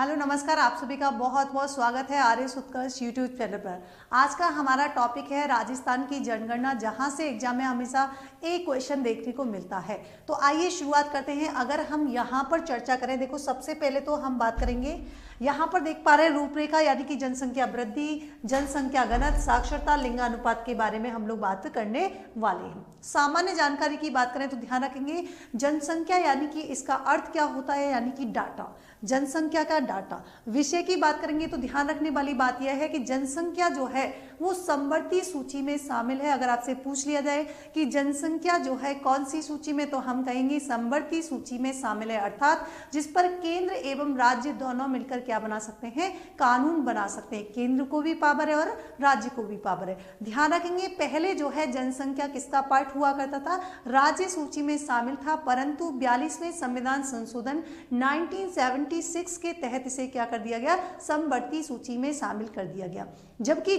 Hello नमस्कार, आप सभी का बहुत बहुत स्वागत है आर्यस उत्कर्ष यूट्यूब चैनल पर। आज का हमारा टॉपिक है राजस्थान की जनगणना, जहां से एग्जाम में हमेशा एक क्वेश्चन देखने को मिलता है। तो आइए शुरुआत करते हैं। अगर हम यहां पर चर्चा करें, देखो सबसे पहले तो हम बात करेंगे, यहाँ पर देख पा रहे हैं रूपरेखा, यानी कि जनसंख्या वृद्धि, जनसंख्या घनत्व, साक्षरता, लिंगानुपात के बारे में हम लोग बात करने वाले हैं। सामान्य जानकारी की बात करें तो ध्यान रखेंगे जनसंख्या यानी कि इसका अर्थ क्या होता है, यानी कि डाटा, जनसंख्या का डाटा। विषय की बात करेंगे तो ध्यान रखने वाली बात यह है कि जनसंख्या जो है वो समवर्ती सूची में शामिल है। अगर आपसे पूछ लिया जाए कि जनसंख्या जो है कौन सी सूची में, तो हम कहेंगे समवर्ती सूची में शामिल है, अर्थात जिस पर केंद्र एवं राज्य दोनों मिलकर क्या बना सकते हैं, कानून बना सकते हैं। केंद्र को भी पावर है और राज्य को भी पावर है। ध्यान रखेंगे पहले जो है जनसंख्या किसका पार्ट हुआ करता था, राज्य सूची में शामिल था, परंतु 42वें संविधान संशोधन 1976 के तहत इसे क्या कर दिया गया, समवर्ती सूची में शामिल कर दिया गया। जबकि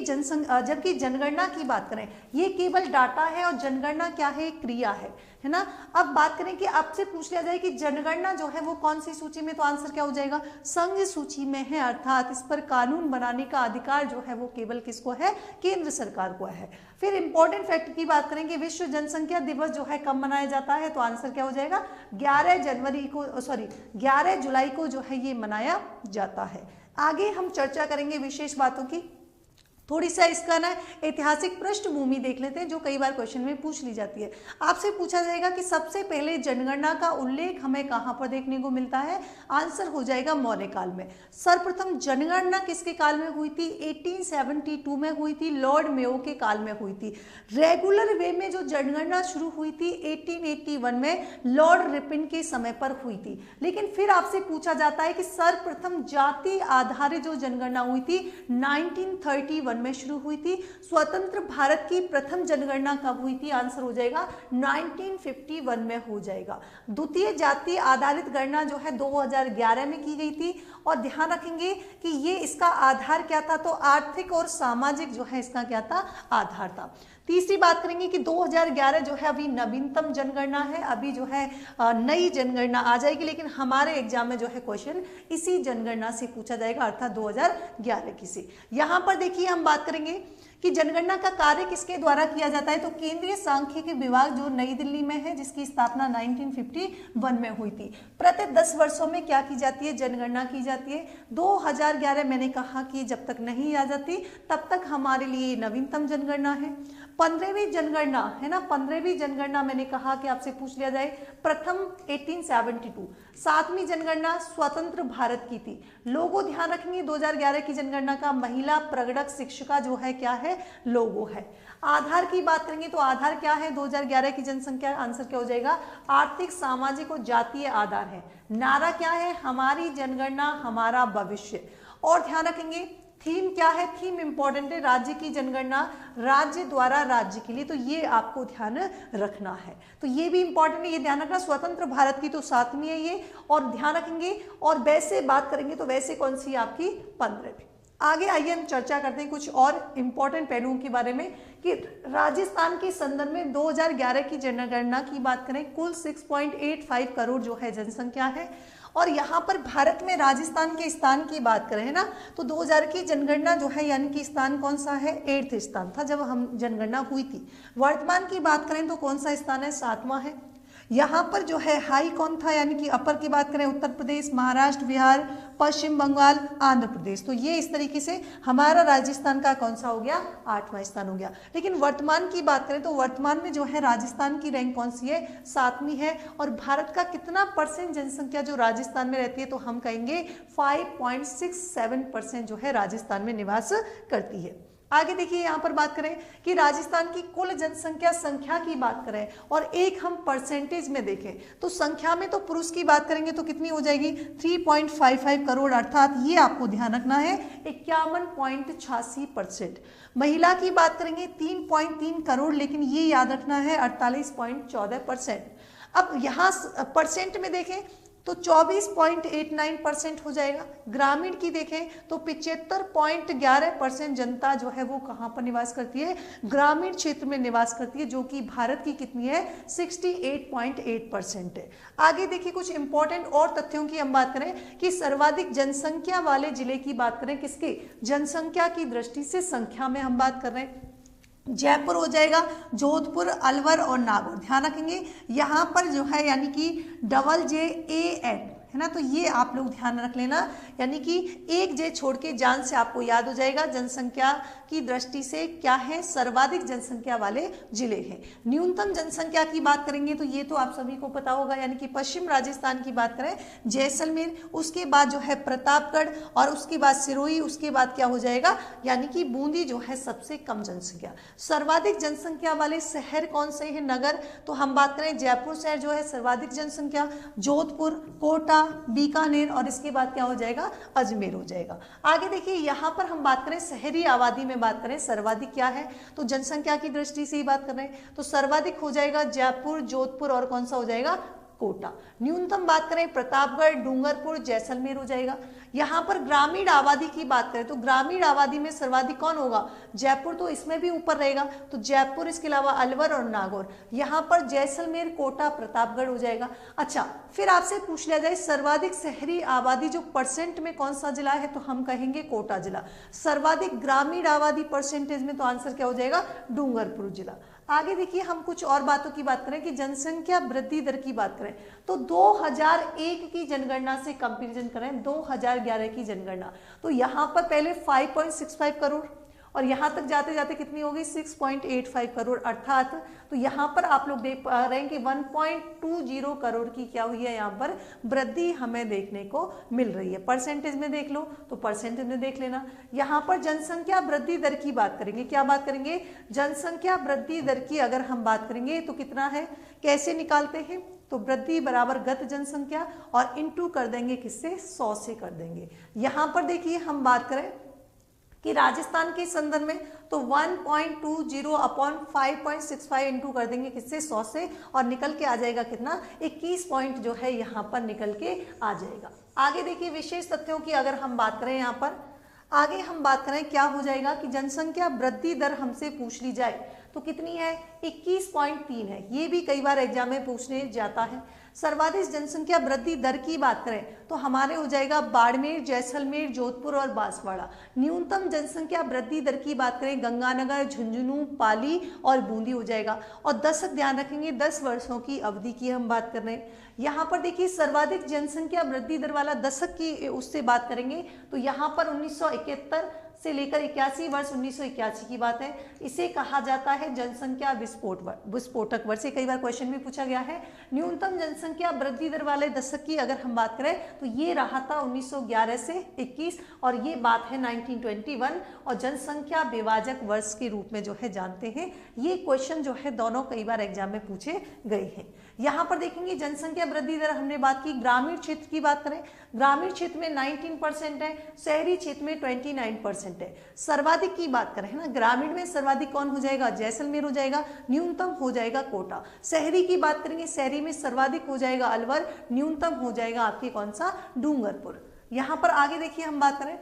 जनगणना की बात करें, ये केवल डाटा है और जनगणना क्या है, क्रिया है ना। अब बात करें कि आपसे पूछ लिया जाए कि जनगणना जो है वो कौन सी सूची में, तो आंसर क्या हो जाएगा, संघ सूची में है, अर्थात इस पर कानून बनाने का अधिकार जो है वो केवल किसको है, केंद्र सरकार को है। फिर इंपॉर्टेंट फैक्ट की बात करें कि विश्व जनसंख्या दिवस जो है कब मनाया जाता है, तो आंसर क्या हो जाएगा, 11 जुलाई को जो है ये मनाया जाता है। आगे हम चर्चा करेंगे विशेष बातों की। थोड़ी सा इसका ना ऐतिहासिक पृष्ठभूमि देख लेते हैं, जो कई बार क्वेश्चन में पूछ ली जाती है। आपसे पूछा जाएगा कि सबसे पहले जनगणना का उल्लेख हमें कहां पर देखने को मिलता है, आंसर हो जाएगा मौर्य काल में। सर्वप्रथम जनगणना किसके काल में हुई थी, 1872 में हुई थी, लॉर्ड मेयो के काल में हुई थी। रेगुलर वे में जो जनगणना शुरू हुई थी 1881 में लॉर्ड रिपन के समय पर हुई थी। लेकिन फिर आपसे पूछा जाता है कि सर्वप्रथम जाति आधारित जो जनगणना हुई थी 1931 में शुरू हुई थी। स्वतंत्र भारत की प्रथम जनगणना कब हुई थी, आंसर हो जाएगा 1951 में हो जाएगा। द्वितीय जाति आधारित गणना जो है 2011 में की गई थी। और ध्यान रखेंगे कि ये इसका आधार क्या था, तो आर्थिक और सामाजिक जो है इसका क्या था, आधार था। तीसरी बात करेंगे कि 2011 जो है अभी नवीनतम जनगणना है, अभी जो है नई जनगणना आ जाएगी, लेकिन हमारे एग्जाम में जो है क्वेश्चन इसी जनगणना से पूछा जाएगा, अर्थात 2011 की से। यहाँ पर देखिए हम बात करेंगे कि जनगणना का कार्य किसके द्वारा किया जाता है, तो केंद्रीय सांख्यिकी विभाग जो नई दिल्ली में है, जिसकी स्थापना 1951 में हुई थी। प्रति 10 वर्षों में क्या की जाती है, जनगणना की जाती है। 2011 मैंने कहा कि जब तक नहीं आ जाती तब तक हमारे लिए नवीनतम जनगणना है। 15वीं जनगणना है ना, 15वीं जनगणना मैंने कहा कि आपसे पूछ लिया जाए, प्रथम 1872। 7वीं जनगणना स्वतंत्र भारत की थी। लोगो ध्यान रखेंगे 2011 की जनगणना का महिला प्रगणक शिक्षिका जो है क्या है, लोगो है। आधार की बात करेंगे तो आधार क्या है 2011 की जनसंख्या, आंसर क्या हो जाएगा, आर्थिक सामाजिक और जातीय आधार है। नारा क्या है, हमारी जनगणना हमारा भविष्य। और ध्यान रखेंगे थीम क्या है, थीम इंपॉर्टेंट है, राज्य की जनगणना राज्य द्वारा राज्य के लिए, तो ये आपको ध्यान रखना है। तो ये भी इंपॉर्टेंट है, ये ध्यान रखना। स्वतंत्र भारत की तो 7वीं है ये, और ध्यान रखेंगे। और वैसे बात करेंगे तो वैसे कौन सी आपकी 15वीं। आगे आइए हम चर्चा करते हैं कुछ और इंपॉर्टेंट पहलुओं के बारे में कि राजस्थान के संदर्भ में 2011 की जनगणना की बात करें, कुल 6.85 करोड़ जो है जनसंख्या है। और यहाँ पर भारत में राजस्थान के स्थान की बात करें है ना, तो 2000 की जनगणना जो है यानी कि स्थान कौन सा है, 8th स्थान था जब हम जनगणना हुई थी। वर्तमान की बात करें तो कौन सा स्थान है, 7वां है। यहाँ पर जो है हाई कौन था, यानी कि अपर की बात करें उत्तर प्रदेश, महाराष्ट्र, बिहार, पश्चिम बंगाल, आंध्र प्रदेश। तो ये इस तरीके से हमारा राजस्थान का कौन सा हो गया, 8वां स्थान हो गया। लेकिन वर्तमान की बात करें तो वर्तमान में जो है राजस्थान की रैंक कौन सी है, 7वीं है। और भारत का कितना % जनसंख्या जो राजस्थान में रहती है, तो हम कहेंगे 5.67% जो है राजस्थान में निवास करती है। आगे देखिए यहाँ पर बात करें कि राजस्थान की कुल जनसंख्या संख्या की बात करें और एक हम परसेंटेज में देखें, तो संख्या में तो पुरुष की बात करेंगे तो कितनी हो जाएगी, 3.55 करोड़, अर्थात ये आपको ध्यान रखना है 51.86%। महिला की बात करेंगे 3.3 करोड़, लेकिन ये याद रखना है 48.14%। अब यहाँ परसेंट में देखें तो 24.89% हो जाएगा। ग्रामीण की देखें तो 75.11% जनता जो है वो कहाँ पर निवास करती है, ग्रामीण क्षेत्र में निवास करती है, जो कि भारत की कितनी है 68.8% है। आगे देखिए कुछ इंपॉर्टेंट और तथ्यों की हम बात करें कि सर्वाधिक जनसंख्या वाले जिले की बात करें, किसकी जनसंख्या की दृष्टि से, संख्या में हम बात कर रहे हैं, जयपुर हो जाएगा, जोधपुर, अलवर और नागौर। ध्यान रखेंगे यहाँ पर जो है यानी कि JAN है ना, तो ये आप लोग ध्यान रख लेना, यानी कि एक जे छोड़ के जान से आपको याद हो जाएगा। जनसंख्या की दृष्टि से क्या है, सर्वाधिक जनसंख्या वाले जिले हैं। न्यूनतम जनसंख्या की बात करेंगे तो ये तो आप सभी को पता होगा, यानी कि पश्चिम राजस्थान की बात करें जैसलमेर, उसके बाद जो है प्रतापगढ़ और उसके बाद सिरोही, उसके बाद क्या हो जाएगा यानी कि बूंदी जो है सबसे कम जनसंख्या। सर्वाधिक जनसंख्या वाले शहर कौन से हैं, नगर, तो हम बात करें जयपुर शहर जो है सर्वाधिक जनसंख्या, जोधपुर, कोटा, बीकानेर और इसके बाद क्या हो जाएगा अजमेर हो जाएगा। आगे देखिए यहाँ पर हम बात करें शहरी आबादी में बात करें सर्वाधिक क्या है, तो जनसंख्या की दृष्टि से ही बात कर रहे हैं, तो सर्वाधिक हो जाएगा जयपुर, जोधपुर और कौन सा हो जाएगा कोटा। न्यूनतम बात करें प्रतापगढ़, डूंगरपुर, जैसलमेर हो जाएगा। यहाँ पर ग्रामीण आबादी की बात करें तो ग्रामीण आबादी में सर्वाधिक कौन होगा, जयपुर, तो इसमें भी ऊपर रहेगा, तो जयपुर, इसके अलावा अलवर और नागौर। यहाँ पर जैसलमेर, कोटा, प्रतापगढ़ हो जाएगा। अच्छा, फिर आपसे पूछ लिया जाए सर्वाधिक शहरी आबादी जो परसेंट में कौन सा जिला है, तो हम कहेंगे कोटा जिला। सर्वाधिक ग्रामीण आबादी परसेंटेज में, तो आंसर क्या हो जाएगा डूंगरपुर जिला। आगे देखिए हम कुछ और बातों की बात करें कि जनसंख्या वृद्धि दर की बात करें तो 2001 की जनगणना से कंपैरिजन करें 2011 की जनगणना, तो यहाँ पर पहले 5.65 करोड़ और यहाँ तक जाते जाते कितनी होगी 6.85 करोड़, अर्थात तो यहाँ पर आप लोग देख पा रहे हैं कि 1.20 करोड़ की क्या हुई है, यहाँ पर वृद्धि हमें देखने को मिल रही है। परसेंटेज में देख लो तो परसेंटेज में देख लेना। यहाँ पर जनसंख्या वृद्धि दर की बात करेंगे, क्या बात करेंगे, जनसंख्या वृद्धि दर की अगर हम बात करेंगे तो कितना है, कैसे निकालते हैं, तो वृद्धि बराबर गत जनसंख्या और इंटू कर देंगे किससे, 100 से कर देंगे। यहाँ पर देखिए हम बात करें कि राजस्थान के संदर्भ में तो 1.20 अपॉन 5.65 इंटू कर देंगे किससे, 100 से, और निकल के आ जाएगा कितना 21 पॉइंट जो है यहाँ पर निकल के आ जाएगा। आगे देखिए विशेष तथ्यों की अगर हम बात करें, यहाँ पर आगे हम बात करें क्या हो जाएगा कि जनसंख्या वृद्धि दर हमसे पूछ ली जाए तो कितनी है 21.3 है, ये भी कई बार एग्जाम में पूछने जाता है। सर्वाधिक जनसंख्या वृद्धि दर की बात करें तो हमारे हो जाएगा बाड़मेर, जैसलमेर, जोधपुर और बांसवाड़ा। न्यूनतम जनसंख्या वृद्धि दर की बात करें गंगानगर, झुंझुनू, पाली और बूंदी हो जाएगा। और दशक ध्यान रखेंगे 10 वर्षों की अवधि की हम बात कर रहे हैं। यहाँ पर देखिए सर्वाधिक जनसंख्या वृद्धि दर वाला दशक की उससे बात करेंगे तो यहाँ पर 1971 से लेकर 81 वर्ष 1981 की बात है। इसे कहा जाता है जनसंख्या विस्फोटक वर्ष, कई बार क्वेश्चन भी पूछा गया है। न्यूनतम जनसंख्या वृद्धि दर वाले दशक की अगर हम बात करें तो ये रहा था 1911 से 21 और ये बात है 1921 और जनसंख्या विभाजक वर्ष के रूप में जो है जानते हैं। ये क्वेश्चन जो है दोनों कई बार एग्जाम में पूछे गए हैं। यहाँ पर देखेंगे जनसंख्या वृद्धि दर हमने बात की, ग्रामीण क्षेत्र की बात करें ग्रामीण क्षेत्र में 19% है, शहरी क्षेत्र में 29% है। सर्वाधिक की बात करें ना, ग्रामीण में सर्वाधिक कौन हो जाएगा, जैसलमेर हो जाएगा, न्यूनतम हो जाएगा कोटा। शहरी की बात करेंगे, शहरी में सर्वाधिक हो जाएगा अलवर, न्यूनतम हो जाएगा आपके कौन सा, डूंगरपुर। यहाँ पर आगे देखिए हम बात करें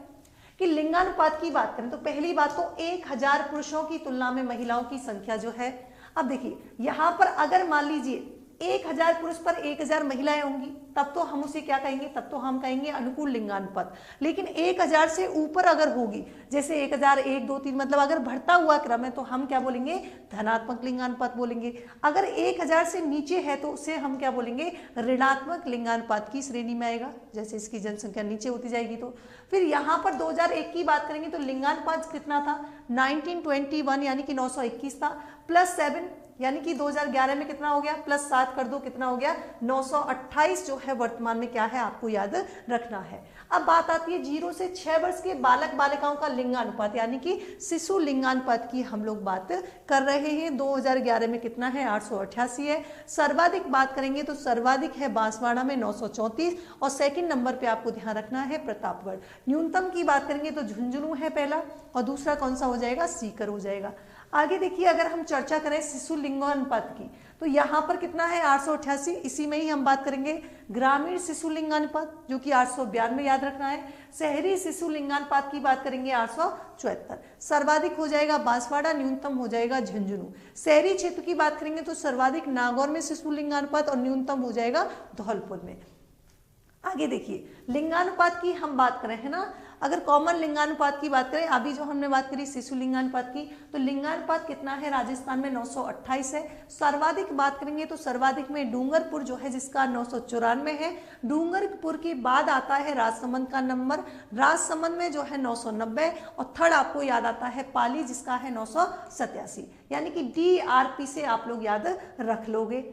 कि लिंगानुपात की बात करें तो पहली बात तो 1000 पुरुषों की तुलना में महिलाओं की संख्या जो है, अब देखिए यहाँ पर अगर मान लीजिए 1000 पुरुष पर 1000 महिलाएं होंगी तब तो हम उसे क्या कहेंगे, तब तो हम कहेंगे अनुकूल लिंगानुपात। लेकिन 1000 से ऊपर अगर होगी, जैसे 1000, 1, 2, 3 मतलब अगर बढ़ता हुआ क्रम है तो हम क्या बोलेंगे, धनात्मक लिंगानुपात बोलेंगे। अगर 1000 से नीचे है तो उसे हम क्या बोलेंगे, ऋणात्मक लिंगानुपात की श्रेणी में आएगा, जैसे इसकी जनसंख्या नीचे होती जाएगी। तो फिर यहाँ पर 2001 की बात करेंगे तो लिंगानुपात कितना था, 1921 यानी कि 921 था, प्लस 7 यानी कि 2011 में कितना हो गया, प्लस 7 कर दो कितना हो गया, 928 जो है वर्तमान में क्या है आपको याद रखना है। अब बात आती है 0 से 6 वर्ष के बालक बालिकाओं का लिंगानुपात यानी कि शिशु लिंगानुपात की हम लोग बात कर रहे हैं। 2011 में कितना है, 888 है। सर्वाधिक बात करेंगे तो सर्वाधिक है बांसवाड़ा में 934 और सेकंड नंबर पे आपको ध्यान रखना है प्रतापगढ़। न्यूनतम की बात करेंगे तो झुंझुनू है पहला और दूसरा कौन सा हो जाएगा, सीकर हो जाएगा। आगे देखिए अगर हम चर्चा करें शिशु लिंगानुपात की तो यहाँ पर कितना है 888, इसी में ही हम बात करेंगे। ग्रामीण शिशु लिंगानुपात जो कि 892 याद रखना है। शहरी शिशु लिंगानुपात की बात करेंगे 874। सर्वाधिक हो जाएगा बांसवाड़ा, न्यूनतम हो जाएगा झुंझुनू। शहरी क्षेत्र की बात करेंगे तो सर्वाधिक नागौर में शिशु लिंगानुपात और न्यूनतम हो जाएगा धौलपुर में। आगे देखिए लिंगानुपात की हम बात करें, है ना, अगर कॉमन लिंगानुपात की बात करें, अभी जो हमने बात करी शिशु लिंगानुपात की, तो लिंगानुपात कितना है राजस्थान में 928 है। सर्वाधिक बात करेंगे तो सर्वाधिक में डूंगरपुर जो है जिसका 994 है। डूंगरपुर के बाद आता है राजसमंद का नंबर, राजसमंद में जो है 990, और थर्ड आपको याद आता है पाली जिसका है 987, यानी कि DRP से आप लोग याद रख लोगे।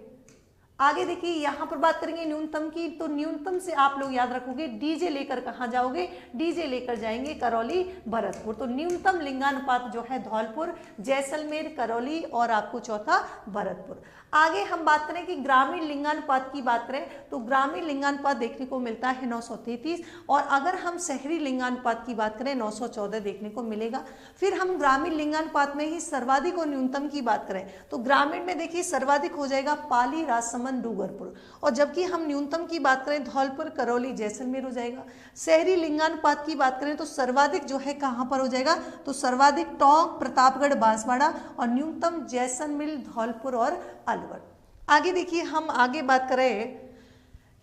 आगे देखिए यहाँ पर बात करेंगे न्यूनतम की, तो न्यूनतम से आप लोग याद रखोगे डीजे लेकर कहाँ जाओगे, डीजे लेकर जाएंगे करौली भरतपुर। तो न्यूनतम लिंगानुपात जो है धौलपुर, जैसलमेर, करौली और आपको चौथा भरतपुर। आगे हम बात करें कि ग्रामीण लिंगानुपात की बात करें तो ग्रामीण लिंगानुपात देखने को मिलता है 933, और अगर हम शहरी लिंगानुपात की बात करें 914 देखने को मिलेगा। फिर हम ग्रामीण लिंगानुपात में ही सर्वाधिक और न्यूनतम की बात करें तो ग्रामीण में देखिए सर्वाधिक हो जाएगा पाली, राजसमंद, डूंगरपुर, और जबकि हम न्यूनतम की बात करें धौलपुर, करौली, जैसलमेर हो जाएगा। शहरी लिंगानुपात की बात करें तो सर्वाधिक जो है कहाँ पर हो जाएगा, तो सर्वाधिक टोंक, प्रतापगढ़, बांसवाड़ा, और न्यूनतम जैसलमेर, धौलपुर और अलवर। आगे देखिए हम आगे बात करें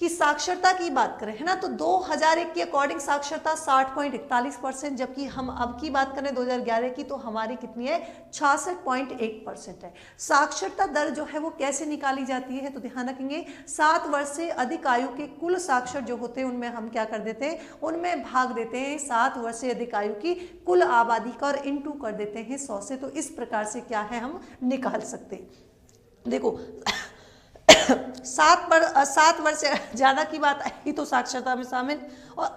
कि साक्षरता की बात करें, है ना, तो 2001 के अकॉर्डिंग साक्षरता 60.41%, जबकि हम अब की बात करें 2011 की तो हमारी कितनी है 66.1% है। साक्षरता दर जो है वो कैसे निकाली जाती है, तो ध्यान रखेंगे 7 वर्ष से अधिक आयु के कुल साक्षर जो होते हैं उनमें हम क्या कर देते हैं, उनमें भाग देते हैं 7 वर्ष से अधिक आयु की कुल आबादी का और इंटू कर देते हैं 100 से। तो इस प्रकार से क्या है हम निकाल सकते हैं। देखो 7 वर्ष से ज्यादा की बात आएगी तो साक्षरता में शामिल, और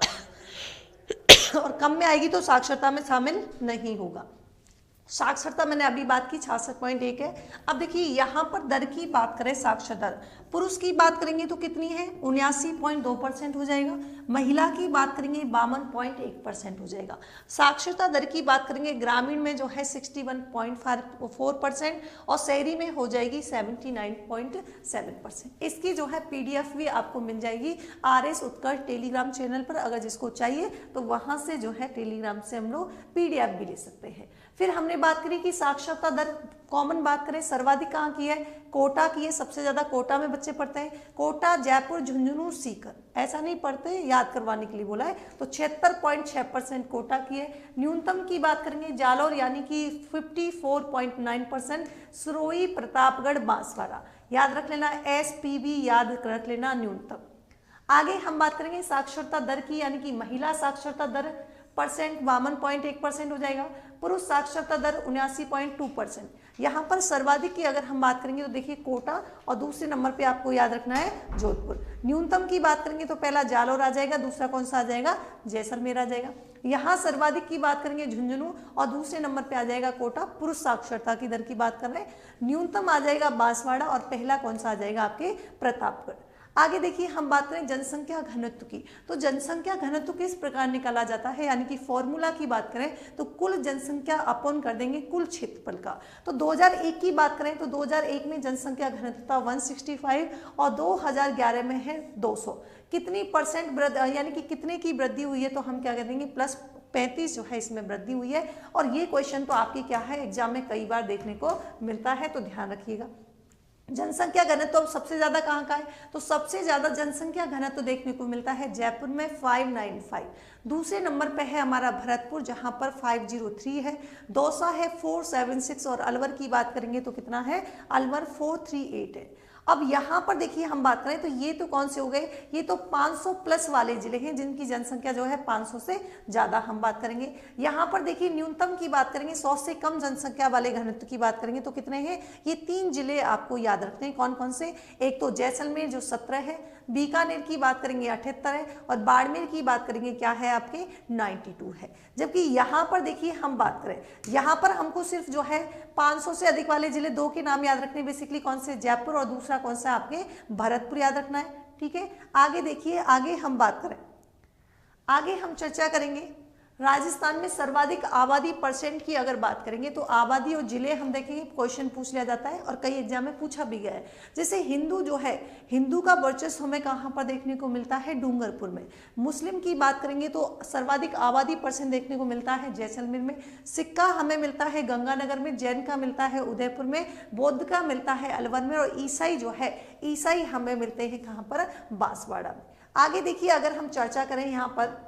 कम में आएगी तो साक्षरता में शामिल नहीं होगा। साक्षरता मैंने अभी बात की 66.1 है। अब देखिए यहाँ पर दर की बात करें, साक्षर दर पुरुष की बात करेंगे तो कितनी है 79.2% हो जाएगा। महिला की बात करेंगे 52.1% हो जाएगा। साक्षरता दर की बात करेंगे ग्रामीण में जो है 61.4% और शहरी में हो जाएगी 79.7%। इसकी जो है PDF भी आपको मिल जाएगी RS उत्कर्ष टेलीग्राम चैनल पर, अगर जिसको चाहिए तो वहां से जो है टेलीग्राम से हम लोग PDF भी ले सकते हैं। फिर हमने बात करी कि साक्षरता दर कॉमन बात करें सर्वाधिक कहाँ की है, कोटा की है, सबसे ज्यादा कोटा में बच्चे पढ़ते हैं। कोटा, जयपुर, झुंझुनू, सीकर, ऐसा नहीं पढ़ते, याद करवाने के लिए बोला है। तो 76.6% कोटा की है। न्यूनतम की बात करेंगे जालौर यानी कि 54.9%, सिरोही, प्रतापगढ़, बांसवाड़ा, याद रख लेना, SPB याद रख लेना न्यूनतम। आगे हम बात करेंगे साक्षरता दर की, यानी कि महिला साक्षरता दर परसेंट 52.1% हो जाएगा। पुरुष साक्षरता दर 79.2%। यहाँ पर सर्वाधिक की अगर हम बात करेंगे तो देखिए कोटा, और दूसरे नंबर पे आपको याद रखना है जोधपुर। न्यूनतम की बात करेंगे तो पहला जालौर आ जाएगा, दूसरा कौन सा आ जाएगा, जैसलमेर आ जाएगा। यहाँ सर्वाधिक की बात करेंगे झुंझुनू, और दूसरे नंबर पे आ जाएगा कोटा। पुरुष साक्षरता की दर की बात कर रहे हैं, न्यूनतम आ जाएगा बांसवाड़ा, और पहला कौन सा आ जाएगा आपके प्रतापगढ़। आगे देखिए हम बात करें जनसंख्या घनत्व की, तो जनसंख्या घनत्व किस प्रकार निकाला जाता है, यानी कि फॉर्मूला की बात करें तो कुल जनसंख्या अपॉन कर देंगे कुल क्षेत्रफल का। तो 2001 की बात करें तो 2001 में जनसंख्या घनत्व था 165 और 2011 में है 200। कितनी परसेंट यानी कि कितने की वृद्धि हुई है, तो हम क्या कर देंगे +35 जो है इसमें वृद्धि हुई है। और ये क्वेश्चन तो आपकी क्या है एग्जाम में कई बार देखने को मिलता है, तो ध्यान रखिएगा। जनसंख्या घनत्व सबसे ज्यादा कहाँ का है, तो सबसे ज्यादा जनसंख्या घनत्व देखने को मिलता है जयपुर में 595। दूसरे नंबर पे है हमारा भरतपुर जहां पर 503 है। दौसा है 476, और अलवर की बात करेंगे तो कितना है, अलवर 438 है। अब यहाँ पर देखिए हम बात करें तो ये तो कौन से हो गए, ये तो 500 प्लस वाले जिले हैं जिनकी जनसंख्या जो है 500 से ज्यादा हम बात करेंगे। यहाँ पर देखिए न्यूनतम की बात करेंगे 100 से कम जनसंख्या वाले घनत्व की बात करेंगे तो कितने हैं, ये 3 जिले आपको याद रखते हैं। कौन कौन से, एक तो जैसलमेर जो 17 है, बीकानेर की बात करेंगे 78 है, और बाड़मेर की बात करेंगे क्या है आपके 92 है। जबकि यहाँ पर देखिए हम बात करें, यहाँ पर हमको सिर्फ जो है 500 से अधिक वाले जिले 2 के नाम याद रखने, बेसिकली कौन से, जयपुर, और दूसरा कौन सा आपके भरतपुर याद रखना है। ठीक है, आगे देखिए, आगे हम बात करें, आगे हम चर्चा करेंगे राजस्थान में सर्वाधिक आबादी परसेंट की अगर बात करेंगे तो आबादी और जिले हम देखेंगे, क्वेश्चन पूछ लिया जाता है और कई एग्जाम में पूछा भी गया है। जैसे हिंदू जो है, हिंदू का वर्चस्व हमें कहाँ पर देखने को मिलता है, डूंगरपुर में। मुस्लिम की बात करेंगे तो सर्वाधिक आबादी परसेंट देखने को मिलता है जैसलमेर में। सिक्का हमें मिलता है गंगानगर में, जैन का मिलता है उदयपुर में, बौद्ध का मिलता है अलवर में, और ईसाई जो है, ईसाई हमें मिलते हैं कहाँ पर, बांसवाड़ा में। आगे देखिए, अगर हम चर्चा करें यहाँ पर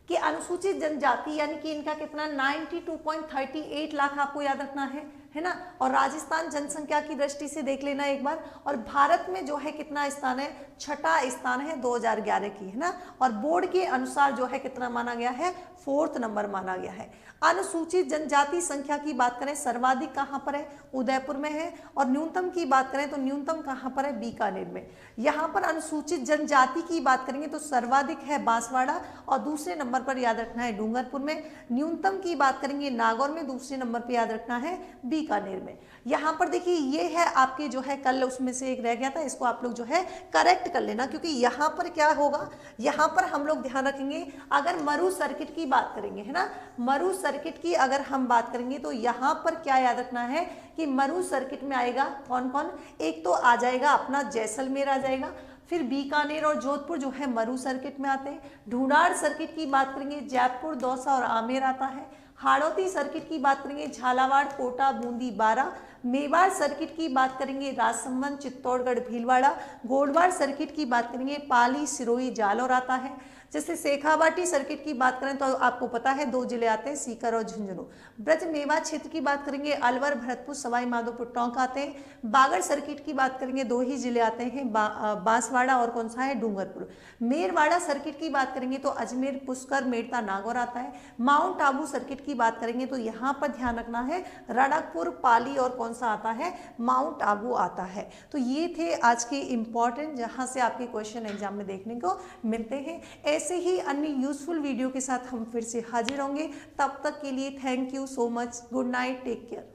कि अनुसूचित जनजाति यानी कि इनका कितना 92.38 लाख आपको याद रखना है ना। और राजस्थान जनसंख्या की दृष्टि से देख लेना एक बार। और भारत में जो है कितना स्थान है, 6ठा स्थान है 2011 की, है ना। और बोर्ड के अनुसार जो है कितना माना गया है, 4th नंबर माना गया है। अनुसूचित जनजाति संख्या की बात करें, सर्वाधिक कहाँ पर है, उदयपुर में है। और न्यूनतम की बात करें तो न्यूनतम कहाँ पर है, बीकानेर में। यहाँ पर अनुसूचित जनजाति की बात करेंगे तो सर्वाधिक है बांसवाड़ा और दूसरे नंबर पर याद रखना है डूंगरपुर में। न्यूनतम की बात करेंगे नागौर में, दूसरे नंबर पर याद रखना है बीकानेर में। यहाँ पर देखिए ये है आपके जो है, कल उसमें से एक रह गया था, इसको आप लोग जो है करेक्ट कर लेना, क्योंकि यहाँ पर क्या होगा, यहाँ पर हम लोग ध्यान रखेंगे अगर मरु सर्किट की बात करेंगे, है ना। मरु सर्किट की अगर हम बात करेंगे तो यहाँ पर क्या याद रखना है कि मरु सर्किट में आएगा कौन कौन, एक तो आ जाएगा अपना जैसलमेर आ जाएगा, फिर बीकानेर और जोधपुर जो है मरु सर्किट में आते हैं। ढूंढाड़ सर्किट की बात करेंगे, जयपुर, दौसा और आमेर आता है। हाड़ौती सर्किट की बात करेंगे, झालावाड़, कोटा, बूंदी, बारां। मेवाड़ सर्किट की बात करेंगे, राजसमंद, चित्तौड़गढ़, भीलवाड़ा। गोडवाड़ सर्किट की बात करेंगे, पाली, सिरोही, जालौर आता है। जैसे शेखावाटी सर्किट की बात करें तो आपको पता है 2 जिले आते हैं, सीकर और झुंझुनू। ब्रज मेवा क्षेत्र की बात करेंगे, अलवर, भरतपुर, सवाई माधोपुर, टोंक आते हैं। बागड़ सर्किट की बात करेंगे, 2 ही जिले आते हैं, बांसवाड़ा और कौन सा है, डूंगरपुर। मेरवाड़ा सर्किट की बात करेंगे तो अजमेर, पुष्कर, मेड़ता, नागौर आता है। माउंट आबू सर्किट की बात करेंगे तो यहाँ पर ध्यान रखना है रणकपुर, पाली और कौन सा आता है, माउंट आबू आता है। तो ये थे आज के इंपॉर्टेंट, जहाँ से आपके क्वेश्चन एग्जाम में देखने को मिलते हैं। ऐसे ही अन्य यूजफुल वीडियो के साथ हम फिर से हाजिर होंगे। तब तक के लिए thank you so much. Good night, take care.